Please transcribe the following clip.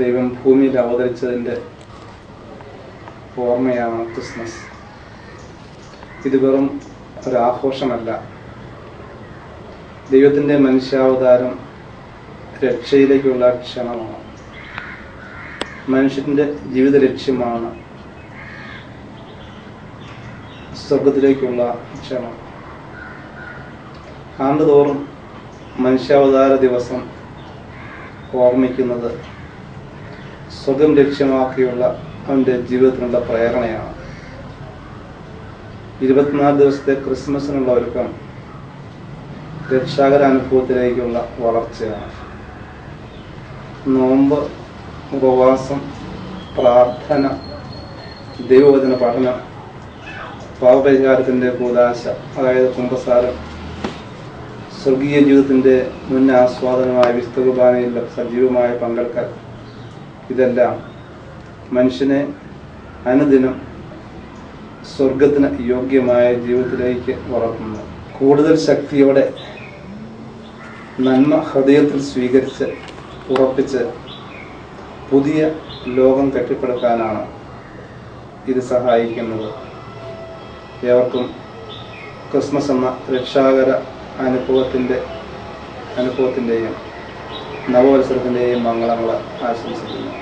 ദൈവം ഭൂമിയിൽ അവതരിച്ചതിൻ്റെ ഓർമ്മയാണ് ക്രിസ്മസ്. ഇത് വെറും ഒരാഘോഷമല്ല. ദൈവത്തിൻ്റെ മനുഷ്യാവതാരം രക്ഷയിലേക്കുള്ള ക്ഷണമാണ്. മനുഷ്യൻ്റെ ജീവിത ലക്ഷ്യമാണ് സ്വർഗത്തിലേക്കുള്ള ക്ഷണം. ആണ്ടുതോറും മനുഷ്യാവതാര ദിവസം ഓർമ്മിക്കുന്നത് സ്വർഗം ലക്ഷ്യമാക്കിയുള്ള അവൻ്റെ ജീവിതത്തിനുള്ള പ്രേരണയാണ്. 24 ദിവസത്തെ ക്രിസ്മസിനുള്ള ഒരുക്കം രക്ഷാകരാനുഭവത്തിലേക്കുള്ള വളർച്ചയാണ്. നോമ്പ്, ഉപവാസം, പ്രാർത്ഥന, ദൈവവചന പഠനം, പാപപരിഹാരത്തിൻ്റെ കൂദാശ, അതായത് കുമ്പസാരം, സ്വർഗീയ ജീവിതത്തിൻ്റെ മുൻ ആസ്വാദനമായ വിശുദ്ധ കുർബാനയിൽ സജീവമായ പങ്കെടുക്കൽ, ഇതെല്ലാം മനുഷ്യനെ അനുദിനം സ്വർഗത്തിന് യോഗ്യമായ ജീവിതത്തിലേക്ക് വളർത്തുന്നു. കൂടുതൽ ശക്തിയോടെ നന്മ ഹൃദയത്തിൽ സ്വീകരിച്ച് ഉറപ്പിച്ച് പുതിയ ലോകം കെട്ടിപ്പടുക്കാനാണ് ഇത് സഹായിക്കുന്നത്. ഏവർക്കും ക്രിസ്മസ് എന്ന രക്ഷാകര അനുഭവത്തിൻ്റെയും നവവത്സരത്തിൻ്റെയും മംഗളങ്ങൾ ആശംസിക്കുന്നു.